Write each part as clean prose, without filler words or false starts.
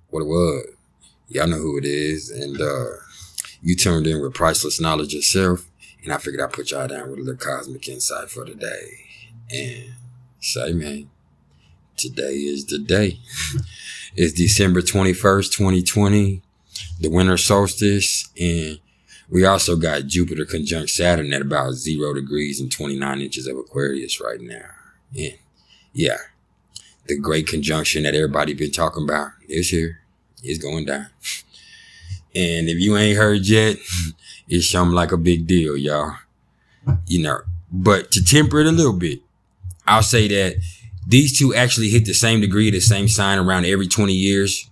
What it was. Y'all know who it is. And you tuned in with Priceless Knowledge yourself. And I figured I'd put y'all down with a little cosmic insight for today. And say, man, today is the day. It's December 21st, 2020, the winter solstice. And we also got Jupiter conjunct Saturn at about 0 degrees and 29 inches of Aquarius right now. And yeah, the great conjunction that everybody been talking about is here. It's going down. And if you ain't heard yet, it's something like a big deal, y'all. You know, but to temper it a little bit, I'll say that these two actually hit the same degree, the same sign around every 20 years.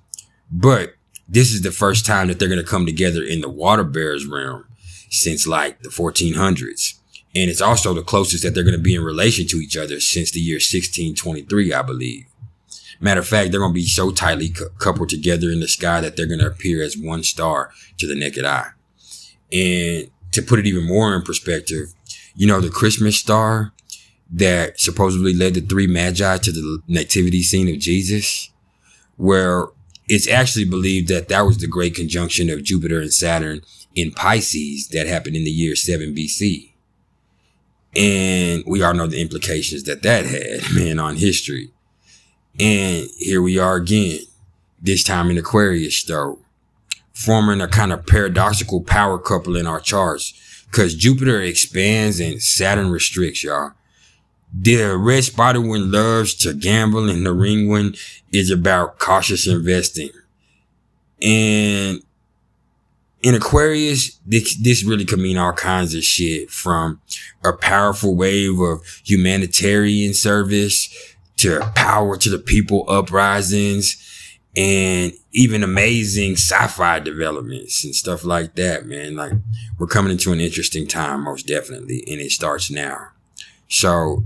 But this is the first time that they're going to come together in the water bearers realm since like the 1400s. And it's also the closest that they're going to be in relation to each other since the year 1623, I believe. Matter of fact, they're going to be so tightly coupled together in the sky that they're going to appear as one star to the naked eye. And to put it even more in perspective, you know, the Christmas star that supposedly led the three magi to the nativity scene of Jesus, where it's actually believed that that was the great conjunction of Jupiter and Saturn in Pisces that happened in the year 7 BC. And we all know the implications that had, man, on history. And here we are again, this time in Aquarius, though, forming a kind of paradoxical power couple in our charts, because Jupiter expands and Saturn restricts, y'all. The red spotted one loves to gamble, and the ring one is about cautious investing. And in Aquarius, this really could mean all kinds of shit, from a powerful wave of humanitarian service to power to the people uprisings, and even amazing sci-fi developments and stuff like that, man. Like, we're coming into an interesting time, most definitely, and it starts now. So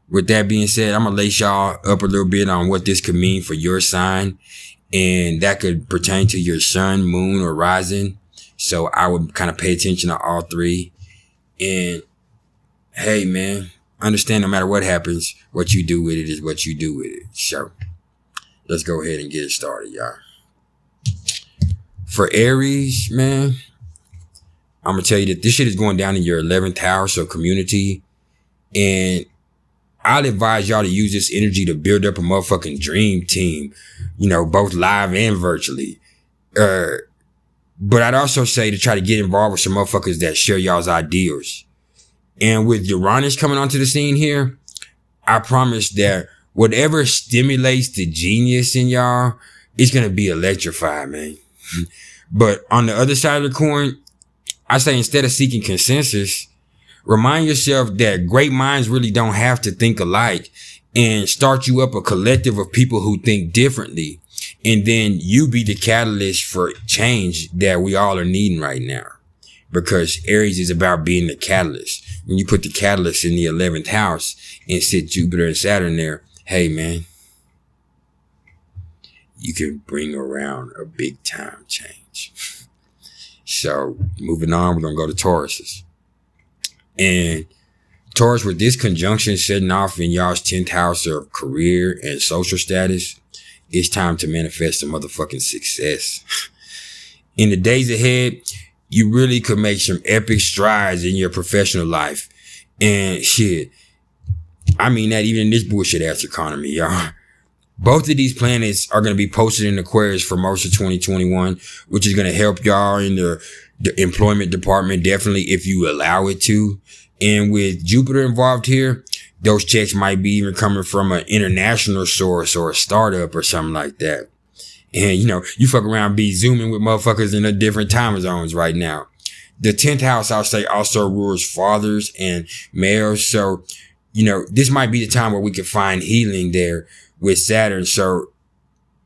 with that being said, I'm going to lace y'all up a little bit on what this could mean for your sign. And that could pertain to your sun, moon, or rising. So I would kind of pay attention to all three. And hey, man, understand no matter what happens, what you do with it is what you do with it. So let's go ahead and get it started, y'all. For Aries, man, I'm going to tell you that this shit is going down in your 11th house, so community. And I'd advise y'all to use this energy to build up a motherfucking dream team, you know, both live and virtually. But I'd also say to try to get involved with some motherfuckers that share y'all's ideals. And with Uranus coming onto the scene here, I promise that whatever stimulates the genius in y'all, it's going to be electrified, man. But on the other side of the coin, I say instead of seeking consensus, remind yourself that great minds really don't have to think alike, and start you up a collective of people who think differently. And then you be the catalyst for change that we all are needing right now. Because Aries is about being the catalyst. When you put the catalyst in the 11th house and sit Jupiter and Saturn there, hey, man, you can bring around a big time change. So moving on, we're going to go to Tauruses. And Taurus, with this conjunction setting off in y'all's 10th house of career and social status, it's time to manifest some motherfucking success. In the days ahead, you really could make some epic strides in your professional life. And shit, I mean that even in this bullshit ass economy, y'all. Both of these planets are going to be posted in Aquarius for most of 2021, which is going to help y'all in the employment department, definitely, if you allow it to. And with Jupiter involved here, those checks might be even coming from an international source or a startup or something like that. And, you know, you fuck around be zooming with motherfuckers in the different time zones right now. The 10th house, I'll say, also rules fathers and males. So, you know, this might be the time where we can find healing there with Saturn. So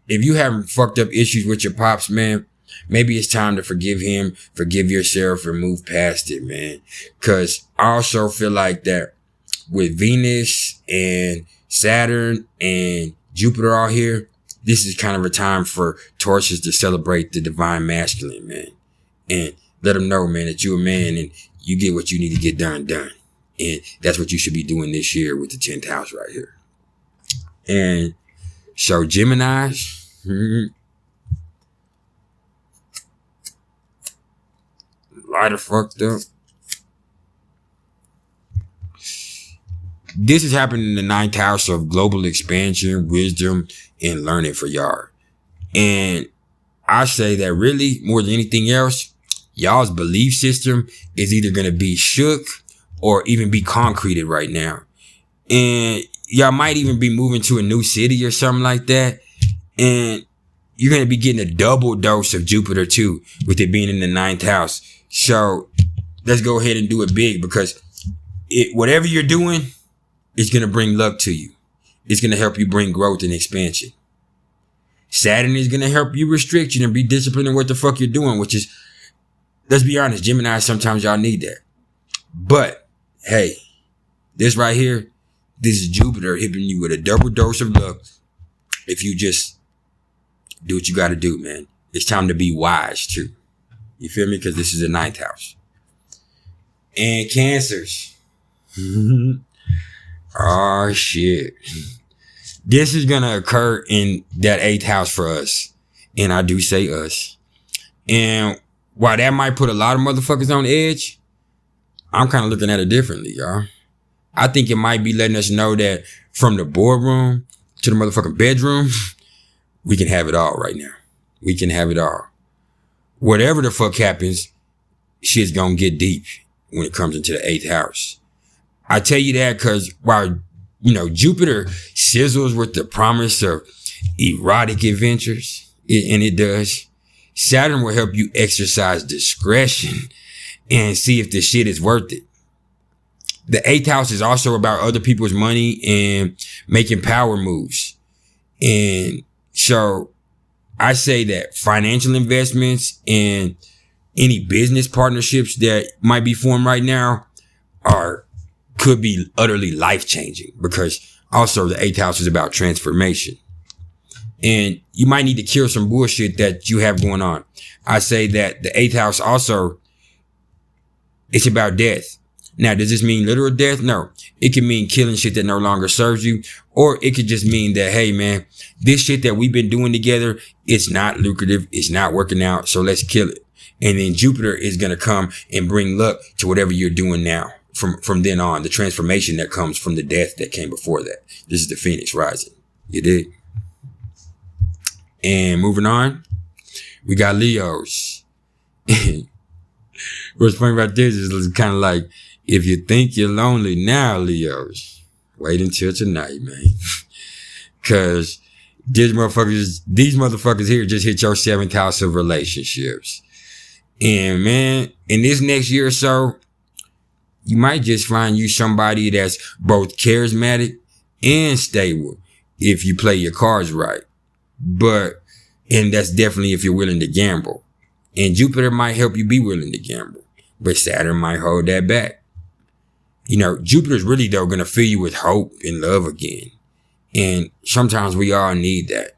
if you haven't fucked up issues with your pops, man, maybe it's time to forgive him, forgive yourself, and move past it, man. Cause I also feel like that with Venus and Saturn and Jupiter all here, this is kind of a time for Tauruses to celebrate the divine masculine, man. And let them know, man, that you're a man and you get what you need to get done. And that's what you should be doing this year with the 10th house right here. And so Geminis, lighter fucked up. This is happening in the ninth house of global expansion, wisdom, and learning for y'all. And I say that really, more than anything else, y'all's belief system is either going to be shook or even be concreted right now. And y'all might even be moving to a new city or something like that. And you're going to be getting a double dose of Jupiter too, with it being in the ninth house. So let's go ahead and do it big, because whatever you're doing is going to bring luck to you. It's going to help you bring growth and expansion. Saturn is going to help you restrict you and be disciplined in what the fuck you're doing, which is, let's be honest, Gemini, sometimes y'all need that. But hey, this right here, this is Jupiter hitting you with a double dose of luck. If you just do what you got to do, man. It's time to be wise too. You feel me? Because this is the ninth house. And Cancers. Oh shit. This is going to occur in that eighth house for us. And I do say us. And while that might put a lot of motherfuckers on edge, I'm kind of looking at it differently, y'all. I think it might be letting us know that from the boardroom to the motherfucking bedroom, we can have it all right now. We can have it all. Whatever the fuck happens, shit's gonna get deep when it comes into the eighth house. I tell you that because while, Jupiter sizzles with the promise of erotic adventures, and it does, Saturn will help you exercise discretion and see if the shit is worth it. The eighth house is also about other people's money and making power moves. And so I say that financial investments and any business partnerships that might be formed right now could be utterly life-changing, because also the eighth house is about transformation. And you might need to cure some bullshit that you have going on. I say that the eighth house also, it's about death. Now, does this mean literal death? No. It can mean killing shit that no longer serves you. Or it could just mean that, hey, man, this shit that we've been doing together, it's not lucrative. It's not working out. So let's kill it. And then Jupiter is going to come and bring luck to whatever you're doing now. From then on, the transformation that comes from the death that came before that. This is the Phoenix rising. You dig? And moving on, we got Leos. What's funny about this is kind of like, if you think you're lonely now, Leos, wait until tonight, man. Cause these motherfuckers here just hit your seventh house of relationships. And man, in this next year or so, you might just find you somebody that's both charismatic and stable if you play your cards right. And that's definitely if you're willing to gamble. And Jupiter might help you be willing to gamble, but Saturn might hold that back. Jupiter's really, though, going to fill you with hope and love again. And sometimes we all need that.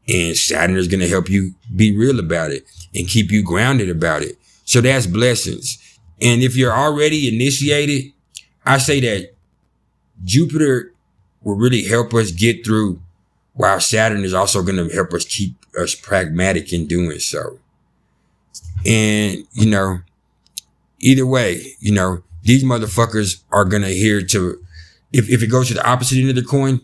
And Saturn is going to help you be real about it and keep you grounded about it. So that's blessings. And if you're already initiated, I say that Jupiter will really help us get through, while Saturn is also going to help us keep us pragmatic in doing so. And, either way, these motherfuckers are going to if it goes to the opposite end of the coin,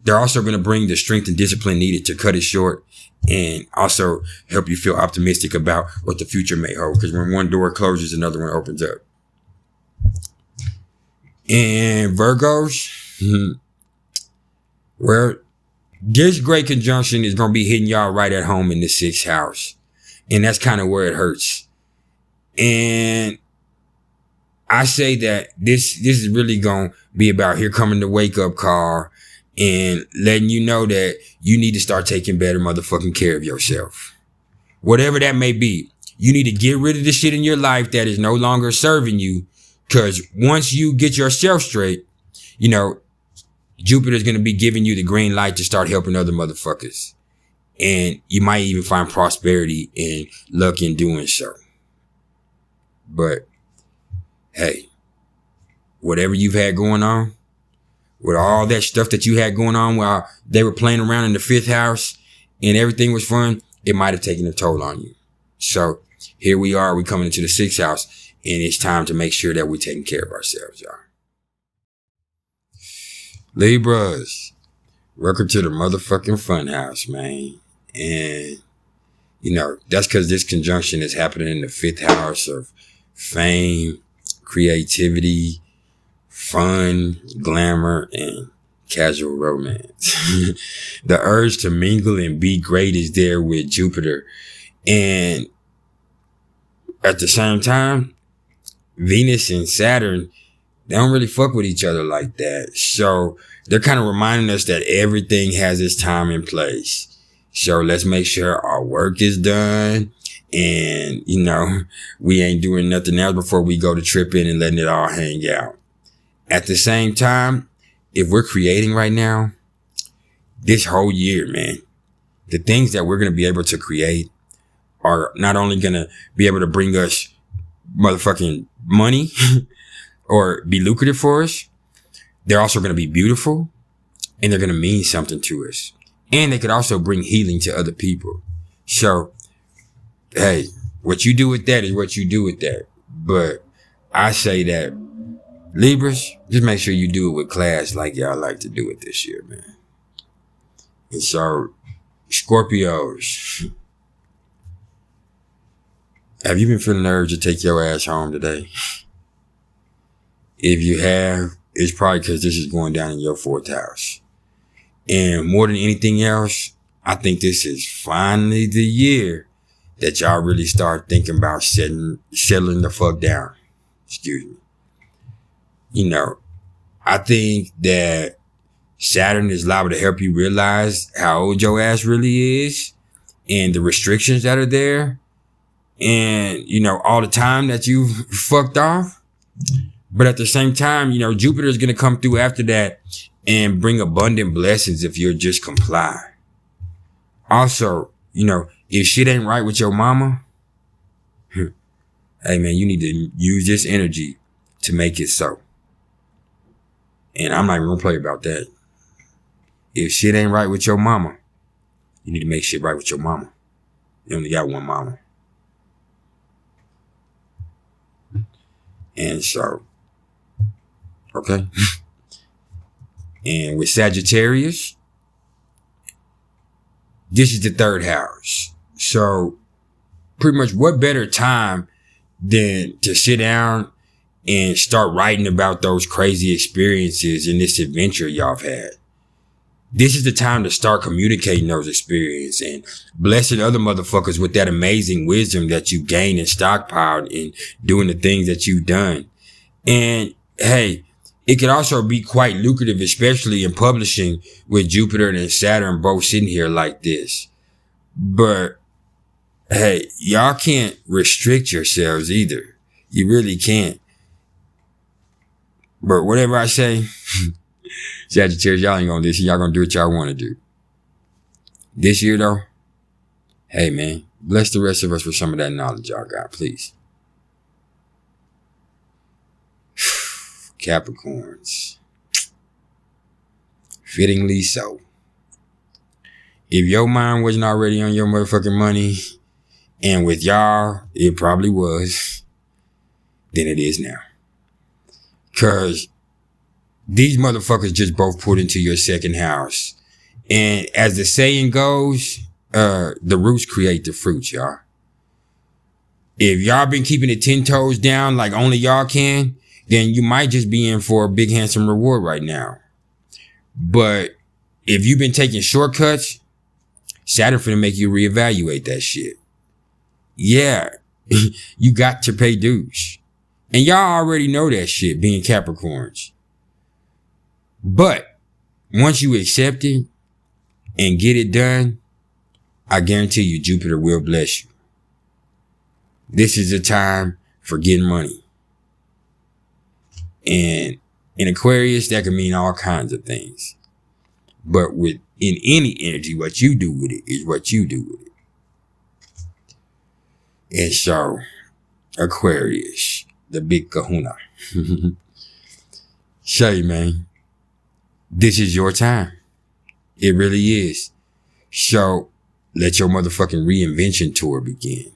they're also going to bring the strength and discipline needed to cut it short and also help you feel optimistic about what the future may hold. Because when one door closes, another one opens up. And Virgos, well, this great conjunction is going to be hitting y'all right at home in the sixth house. And that's kind of where it hurts. And I say that this is really going to be about here coming the wake up call and letting you know that you need to start taking better motherfucking care of yourself. Whatever that may be, you need to get rid of the shit in your life that is no longer serving you. Because once you get yourself straight, Jupiter's going to be giving you the green light to start helping other motherfuckers. And you might even find prosperity and luck in doing so. But hey, whatever you've had going on, with all that stuff that you had going on while they were playing around in the fifth house and everything was fun, it might have taken a toll on you. So here we are, we coming into the 6th house, and it's time to make sure that we're taking care of ourselves, y'all. Libras, welcome to the motherfucking fun house, man. And, that's because this conjunction is happening in the 5th house of fame, creativity, fun, glamour, and casual romance. The urge to mingle and be great is there with Jupiter. And at the same time, Venus and Saturn, they don't really fuck with each other like that. So they're kind of reminding us that everything has its time and place. So let's make sure our work is done. And, we ain't doing nothing else before we go to tripping and letting it all hang out. At the same time, if we're creating right now, this whole year, man, the things that we're going to be able to create are not only going to be able to bring us motherfucking money or be lucrative for us, they're also going to be beautiful and they're going to mean something to us. And they could also bring healing to other people. So, hey, what you do with that is what you do with that. But I say that Libras, just make sure you do it with class like y'all like to do it this year, man. And so, Scorpios, have you been feeling the urge to take your ass home today? If you have, it's probably because this is going down in your 4th house. And more than anything else, I think this is finally the year that y'all really start thinking about settling the fuck down. Excuse me. I think that Saturn is liable to help you realize how old your ass really is and the restrictions that are there and, all the time that you fucked off. But at the same time, Jupiter is going to come through after that and bring abundant blessings if you'll just comply. Also, if shit ain't right with your mama, hey man, you need to use this energy to make it so. And I'm not even gonna play about that. If shit ain't right with your mama, you need to make shit right with your mama. You only got one mama. And so, okay. And with Sagittarius, this is the 3rd house. So pretty much what better time than to sit down and start writing about those crazy experiences and this adventure y'all have had. This is the time to start communicating those experiences and blessing other motherfuckers with that amazing wisdom that you gained and stockpiled in doing the things that you've done. And hey, it could also be quite lucrative, especially in publishing with Jupiter and Saturn both sitting here like this. But hey, y'all can't restrict yourselves either. You really can't. But whatever I say, Sagittarius, y'all ain't gonna listen. Y'all gonna do what y'all want to do. This year though, hey man, bless the rest of us with some of that knowledge y'all got, please. Capricorns. Fittingly so. If your mind wasn't already on your motherfucking money, and with y'all, it probably was, then it is now. Cause these motherfuckers just both put into your 2nd house. And as the saying goes, the roots create the fruits, y'all. If y'all been keeping it 10 toes down like only y'all can, then you might just be in for a big handsome reward right now. But if you've been taking shortcuts, Saturn finna make you reevaluate that shit. Yeah, you got to pay dues. And y'all already know that shit, being Capricorns. But once you accept it and get it done, I guarantee you Jupiter will bless you. This is a time for getting money. And in Aquarius, that can mean all kinds of things. But in any energy, what you do with it is what you do with it. And so, Aquarius, the big kahuna. Shay, man, this is your time. It really is. So, let your motherfucking reinvention tour begin.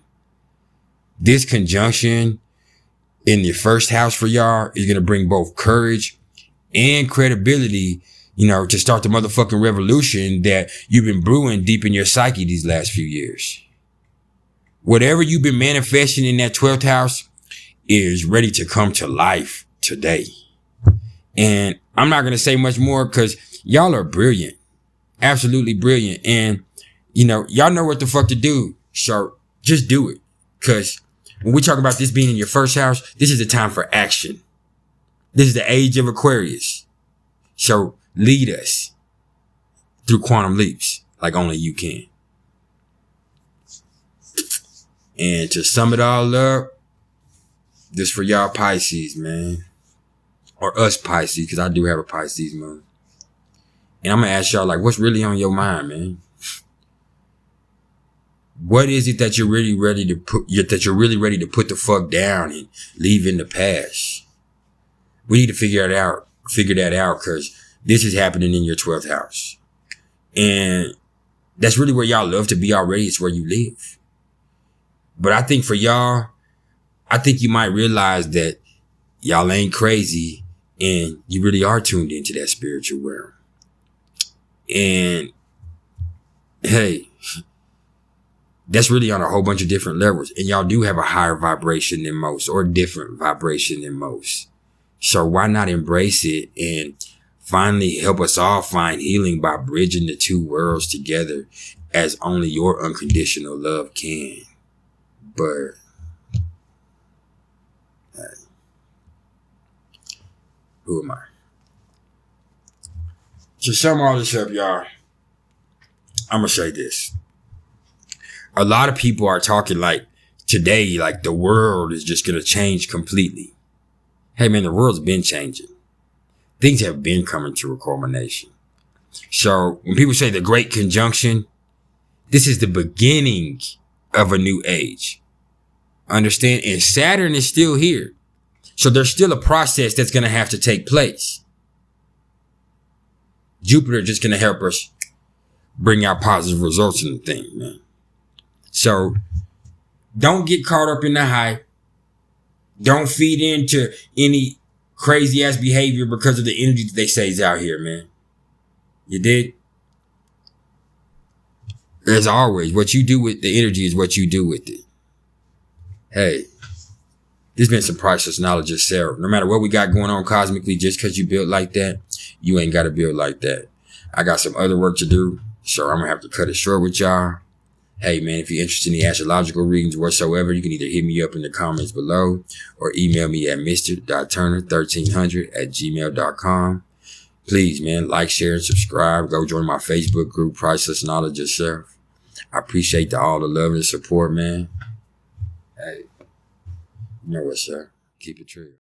This conjunction in the first house for y'all is going to bring both courage and credibility, you know, to start the motherfucking revolution that you've been brewing deep in your psyche these last few years. Whatever you've been manifesting in that 12th house is ready to come to life today. And I'm not going to say much more because y'all are brilliant. Absolutely brilliant. And, you know, y'all know what the fuck to do. So just do it. Because when we talk about this being in your first house, this is the time for action. This is the age of Aquarius. So lead us through quantum leaps like only you can. And to sum it all up, this for y'all Pisces, man. Or us Pisces, because I do have a Pisces moon. And I'm going to ask y'all, like, what's really on your mind, man? What is it that you're really ready to put the fuck down and leave in the past? We need to figure that out because this is happening in your 12th house. And that's really where y'all love to be already. It's where you live. But I think for y'all, I think you might realize that y'all ain't crazy and you really are tuned into that spiritual realm. And hey, that's really on a whole bunch of different levels. And y'all do have a higher vibration than most, or different vibration than most. So why not embrace it and finally help us all find healing by bridging the two worlds together as only your unconditional love can. But hey, who am I? To sum all this up, y'all, I'm going to say this. A lot of people are talking like today, like the world is just going to change completely. Hey, man, the world's been changing. Things have been coming to a culmination. So when people say the Great Conjunction, this is the beginning of a new age. Understand? And Saturn is still here. So there's still a process that's going to have to take place. Jupiter just going to help us bring out positive results in the thing, man. So don't get caught up in the hype. Don't feed into any crazy ass behavior because of the energy that they say is out here, man. You did? As always, what you do with the energy is what you do with it. Hey, this been some priceless knowledge of Sarah. No matter what we got going on cosmically, just because you built like that, you ain't got to build like that. I got some other work to do, so I'm going to have to cut it short with y'all. Hey, man, if you're interested in the astrological readings whatsoever, you can either hit me up in the comments below or email me at mr.turner1300@gmail.com. Please, man, like, share, and subscribe. Go join my Facebook group, Priceless Knowledge of Self. I appreciate all the love and support, man. Hey, you know what's up. Keep it true.